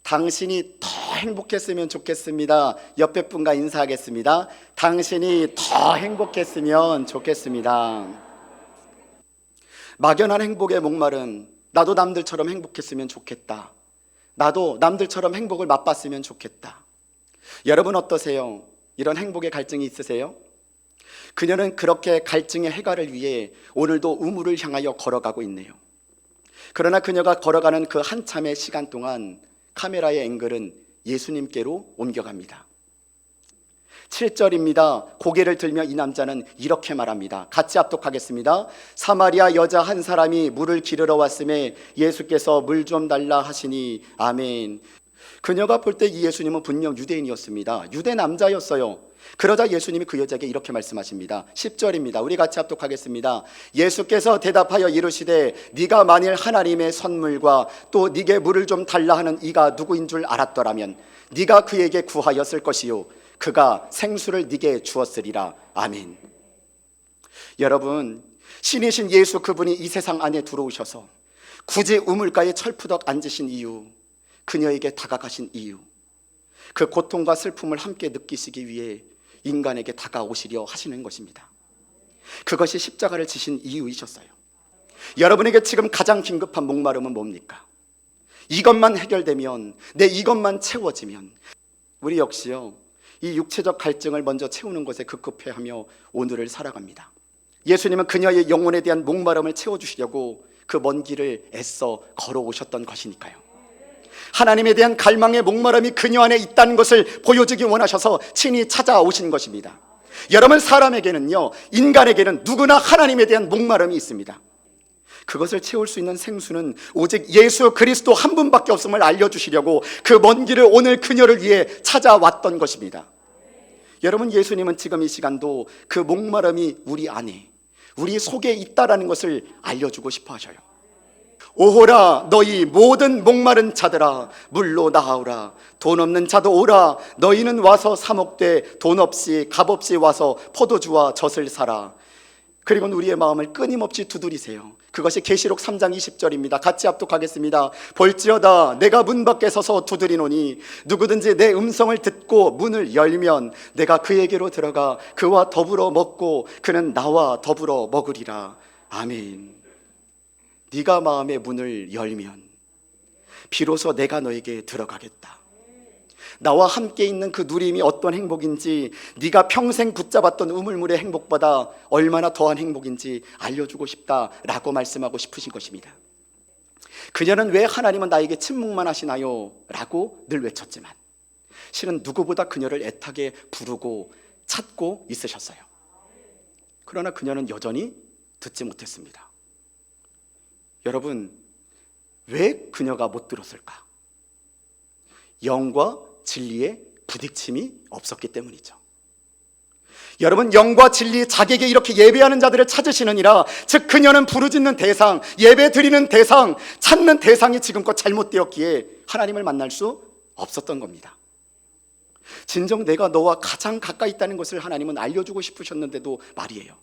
당신이 더 행복했으면 좋겠습니다. 옆에 분과 인사하겠습니다. 당신이 더 행복했으면 좋겠습니다. 막연한 행복의 목마름, 나도 남들처럼 행복했으면 좋겠다. 나도 남들처럼 행복을 맛봤으면 좋겠다. 여러분 어떠세요? 이런 행복의 갈증이 있으세요? 그녀는 그렇게 갈증의 해결을 위해 오늘도 우물을 향하여 걸어가고 있네요. 그러나 그녀가 걸어가는 그 한참의 시간 동안 카메라의 앵글은 예수님께로 옮겨갑니다. 7절입니다. 고개를 들며 이 남자는 이렇게 말합니다. 같이 합독하겠습니다. 사마리아 여자 한 사람이 물을 기르러 왔음에 예수께서 물 좀 달라 하시니 아멘. 그녀가 볼 때 이 예수님은 분명 유대인이었습니다. 유대 남자였어요. 그러자 예수님이 그 여자에게 이렇게 말씀하십니다. 10절입니다. 우리 같이 합독하겠습니다. 예수께서 대답하여 이르시되 네가 만일 하나님의 선물과 또 네게 물을 좀 달라 하는 이가 누구인 줄 알았더라면 네가 그에게 구하였을 것이요 그가 생수를 네게 주었으리라. 아멘. 여러분, 신이신 예수 그분이 이 세상 안에 들어오셔서 굳이 우물가에 철푸덕 앉으신 이유, 그녀에게 다가가신 이유, 그 고통과 슬픔을 함께 느끼시기 위해 인간에게 다가오시려 하시는 것입니다. 그것이 십자가를 지신 이유이셨어요. 여러분에게 지금 가장 긴급한 목마름은 뭡니까? 이것만 해결되면, 내 이것만 채워지면, 우리 역시요 이 육체적 갈증을 먼저 채우는 것에 급급해하며 오늘을 살아갑니다. 예수님은 그녀의 영혼에 대한 목마름을 채워주시려고 그 먼 길을 애써 걸어오셨던 것이니까요. 하나님에 대한 갈망의 목마름이 그녀 안에 있다는 것을 보여주기 원하셔서 친히 찾아오신 것입니다. 여러분, 사람에게는요, 인간에게는 누구나 하나님에 대한 목마름이 있습니다. 그것을 채울 수 있는 생수는 오직 예수 그리스도 한 분밖에 없음을 알려주시려고 그 먼 길을 오늘 그녀를 위해 찾아왔던 것입니다. 여러분, 예수님은 지금 이 시간도 그 목마름이 우리 안에, 우리 속에 있다라는 것을 알려주고 싶어 하셔요. 오호라 너희 모든 목마른 자들아 물로 나아오라. 돈 없는 자도 오라. 너희는 와서 사 먹되 돈 없이 값없이 와서 포도주와 젖을 사라. 그리고는 우리의 마음을 끊임없이 두드리세요. 그것이 계시록 3장 20절입니다. 같이 합독하겠습니다. 볼지어다 내가 문 밖에 서서 두드리노니 누구든지 내 음성을 듣고 문을 열면 내가 그에게로 들어가 그와 더불어 먹고 그는 나와 더불어 먹으리라. 아멘. 네가 마음의 문을 열면 비로소 내가 너에게 들어가겠다. 나와 함께 있는 그 누림이 어떤 행복인지, 네가 평생 붙잡았던 우물물의 행복보다 얼마나 더한 행복인지 알려주고 싶다라고 말씀하고 싶으신 것입니다. 그녀는 왜 하나님은 나에게 침묵만 하시나요? 라고 늘 외쳤지만 실은 누구보다 그녀를 애타게 부르고 찾고 있으셨어요. 그러나 그녀는 여전히 듣지 못했습니다. 여러분, 왜 그녀가 못 들었을까? 영과 진리의 부딪힘이 없었기 때문이죠. 여러분, 영과 진리, 자기에게 이렇게 예배하는 자들을 찾으시느니라, 즉 그녀는 부르짖는 대상, 예배 드리는 대상, 찾는 대상이 지금껏 잘못되었기에 하나님을 만날 수 없었던 겁니다. 진정 내가 너와 가장 가까이 있다는 것을 하나님은 알려주고 싶으셨는데도 말이에요.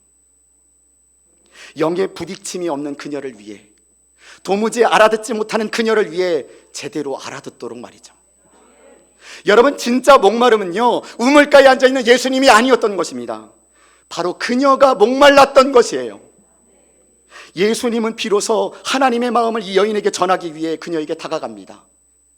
영의 부딪힘이 없는 그녀를 위해, 도무지 알아듣지 못하는 그녀를 위해 제대로 알아듣도록 말이죠. 여러분, 진짜 목마름은요 우물가에 앉아있는 예수님이 아니었던 것입니다. 바로 그녀가 목말랐던 것이에요. 예수님은 비로소 하나님의 마음을 이 여인에게 전하기 위해 그녀에게 다가갑니다.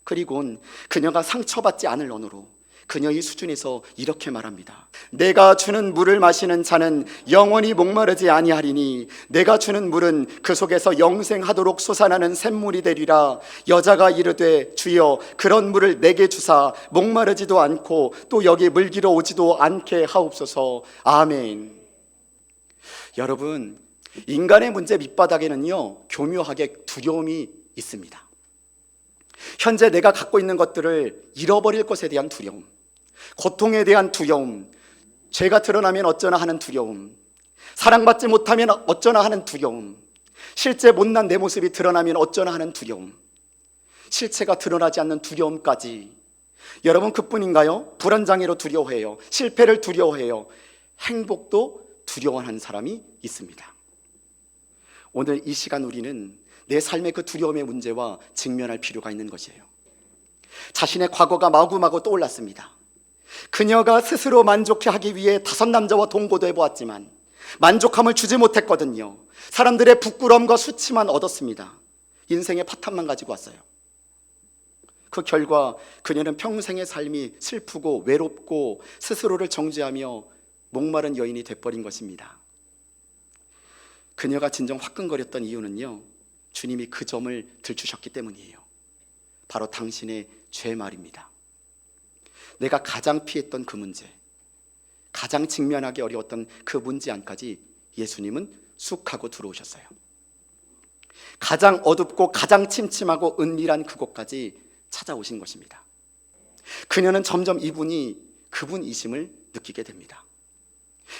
그리고는 그녀가 상처받지 않을 언어로 그녀의 수준에서 이렇게 말합니다. 내가 주는 물을 마시는 자는 영원히 목마르지 아니하리니 내가 주는 물은 그 속에서 영생하도록 솟아나는 샘물이 되리라. 여자가 이르되 주여 그런 물을 내게 주사 목마르지도 않고 또 여기 물기러 오지도 않게 하옵소서. 아멘. 여러분, 인간의 문제 밑바닥에는요 교묘하게 두려움이 있습니다. 현재 내가 갖고 있는 것들을 잃어버릴 것에 대한 두려움, 고통에 대한 두려움, 죄가 드러나면 어쩌나 하는 두려움, 사랑받지 못하면 어쩌나 하는 두려움, 실제 못난 내 모습이 드러나면 어쩌나 하는 두려움, 실체가 드러나지 않는 두려움까지. 여러분, 그뿐인가요? 불안장애로 두려워해요. 실패를 두려워해요. 행복도 두려워하는 사람이 있습니다. 오늘 이 시간 우리는 내 삶의 그 두려움의 문제와 직면할 필요가 있는 것이에요. 자신의 과거가 마구마구 떠올랐습니다. 그녀가 스스로 만족해 하기 위해 5 남자와 동거도 해보았지만 만족함을 주지 못했거든요. 사람들의 부끄러움과 수치만 얻었습니다. 인생의 파탄만 가지고 왔어요. 그 결과 그녀는 평생의 삶이 슬프고 외롭고 스스로를 정죄하며 목마른 여인이 돼버린 것입니다. 그녀가 진정 화끈거렸던 이유는요, 주님이 그 점을 들추셨기 때문이에요. 바로 당신의 죄 말입니다. 내가 가장 피했던 그 문제, 가장 직면하기 어려웠던 그 문제 안까지 예수님은 쑥 하고 들어오셨어요. 가장 어둡고 가장 침침하고 은밀한 그곳까지 찾아오신 것입니다. 그녀는 점점 이분이 그분이심을 느끼게 됩니다.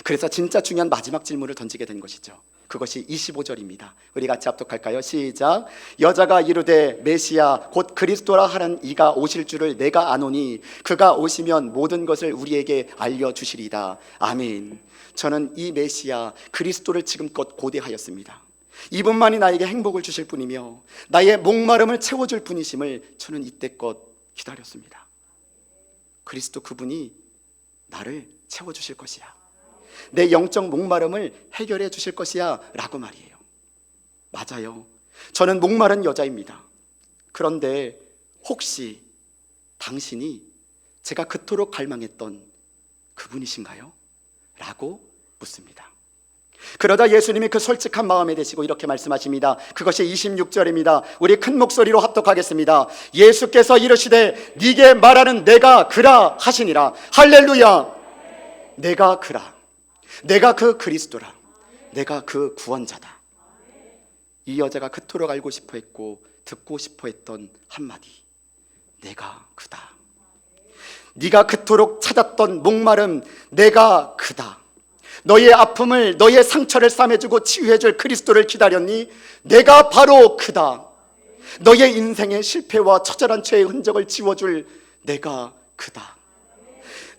그래서 진짜 중요한 마지막 질문을 던지게 된 것이죠. 그것이 25절입니다. 우리 같이 합독할까요? 시작. 여자가 이르되 메시아 곧 그리스도라 하는 이가 오실 줄을 내가 아노니 그가 오시면 모든 것을 우리에게 알려주시리다. 아멘. 저는 이 메시아 그리스도를 지금껏 고대하였습니다. 이분만이 나에게 행복을 주실 분이며 나의 목마름을 채워줄 분이심을 저는 이때껏 기다렸습니다. 그리스도 그분이 나를 채워주실 것이야, 내 영적 목마름을 해결해 주실 것이야 라고 말이에요. 맞아요. 저는 목마른 여자입니다. 그런데 혹시 당신이 제가 그토록 갈망했던 그분이신가요? 라고 묻습니다. 그러다 예수님이 그 솔직한 마음에 대시고 이렇게 말씀하십니다. 그것이 26절입니다. 우리 큰 목소리로 합독하겠습니다. 예수께서 이르시되 네게 말하는 내가 그라 하시니라. 할렐루야. 내가 그라, 내가 그 그리스도라, 내가 그 구원자다. 이 여자가 그토록 알고 싶어 했고 듣고 싶어 했던 한마디, 내가 그다. 네가 그토록 찾았던 목마름, 내가 그다. 너의 아픔을, 너의 상처를 싸매주고 치유해줄 그리스도를 기다렸니? 내가 바로 그다. 너의 인생의 실패와 처절한 죄의 흔적을 지워줄 내가 그다.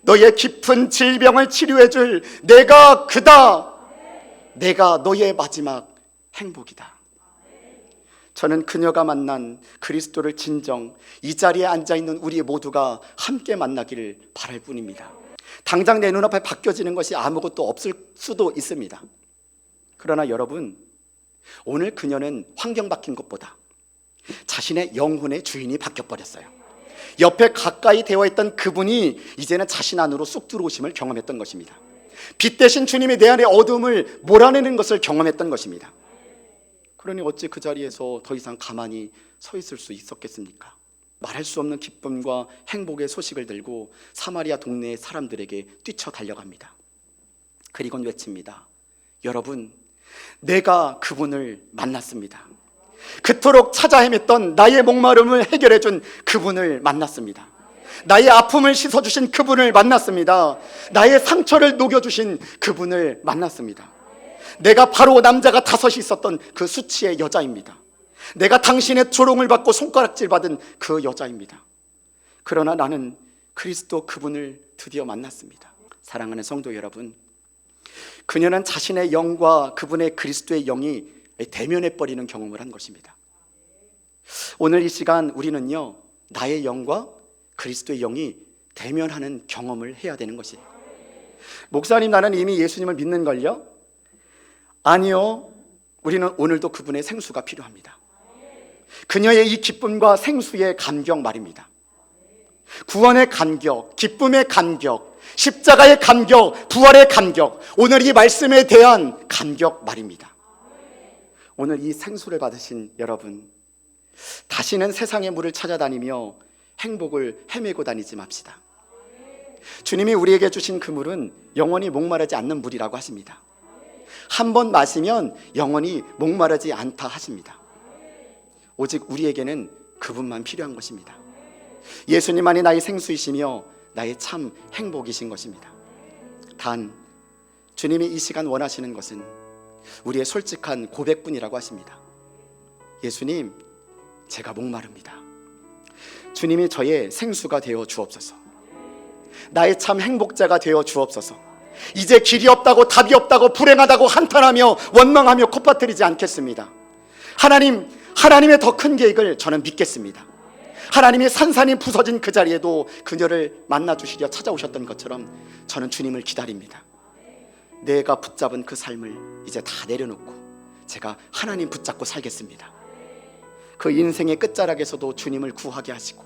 너의 깊은 질병을 치료해줄 내가 그다. 내가 너의 마지막 행복이다. 저는 그녀가 만난 그리스도를 진정 이 자리에 앉아있는 우리 모두가 함께 만나기를 바랄 뿐입니다. 당장 내 눈앞에 바뀌어지는 것이 아무것도 없을 수도 있습니다. 그러나 여러분, 오늘 그녀는 환경 바뀐 것보다 자신의 영혼의 주인이 바뀌어버렸어요. 옆에 가까이 되어 있던 그분이 이제는 자신 안으로 쑥 들어오심을 경험했던 것입니다. 빛 대신 주님이 내 안의 어둠을 몰아내는 것을 경험했던 것입니다. 그러니 어찌 그 자리에서 더 이상 가만히 서 있을 수 있었겠습니까? 말할 수 없는 기쁨과 행복의 소식을 들고 사마리아 동네의 사람들에게 뛰쳐 달려갑니다. 그리고는 외칩니다. 여러분, 내가 그분을 만났습니다. 그토록 찾아 헤맸던 나의 목마름을 해결해준 그분을 만났습니다. 나의 아픔을 씻어주신 그분을 만났습니다. 나의 상처를 녹여주신 그분을 만났습니다. 내가 바로 남자가 5이 있었던 그 수치의 여자입니다. 내가 당신의 조롱을 받고 손가락질 받은 그 여자입니다. 그러나 나는 그리스도 그분을 드디어 만났습니다. 사랑하는 성도 여러분, 그녀는 자신의 영과 그분의 그리스도의 영이 대면해버리는 경험을 한 것입니다. 오늘 이 시간 우리는요, 나의 영과 그리스도의 영이 대면하는 경험을 해야 되는 것이에요. 목사님, 나는 이미 예수님을 믿는걸요? 아니요, 우리는 오늘도 그분의 생수가 필요합니다. 그녀의 이 기쁨과 생수의 감격 말입니다. 구원의 감격, 기쁨의 감격, 십자가의 감격, 부활의 감격, 오늘 이 말씀에 대한 감격 말입니다. 오늘 이 생수를 받으신 여러분, 다시는 세상의 물을 찾아다니며 행복을 헤매고 다니지 맙시다. 주님이 우리에게 주신 그 물은 영원히 목마르지 않는 물이라고 하십니다. 한 번 마시면 영원히 목마르지 않다 하십니다. 오직 우리에게는 그분만 필요한 것입니다. 예수님만이 나의 생수이시며 나의 참 행복이신 것입니다. 단, 주님이 이 시간 원하시는 것은 우리의 솔직한 고백뿐이라고 하십니다. 예수님, 제가 목마릅니다. 주님이 저의 생수가 되어 주옵소서. 나의 참 행복자가 되어 주옵소서. 이제 길이 없다고, 답이 없다고, 불행하다고 한탄하며 원망하며 콧바트리지 않겠습니다. 하나님의 더 큰 계획을 저는 믿겠습니다. 하나님이 산산이 부서진 그 자리에도 그녀를 만나 주시려 찾아오셨던 것처럼 저는 주님을 기다립니다. 내가 붙잡은 그 삶을 이제 다 내려놓고 제가 하나님 붙잡고 살겠습니다. 그 인생의 끝자락에서도 주님을 구하게 하시고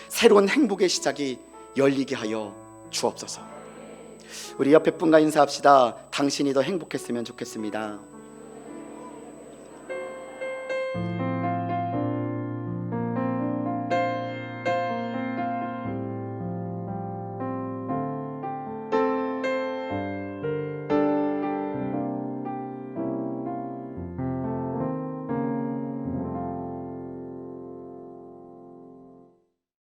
새로운 행복의 시작이 열리게 하여 주옵소서. 우리 옆에 분과 인사합시다. 당신이 더 행복했으면 좋겠습니다.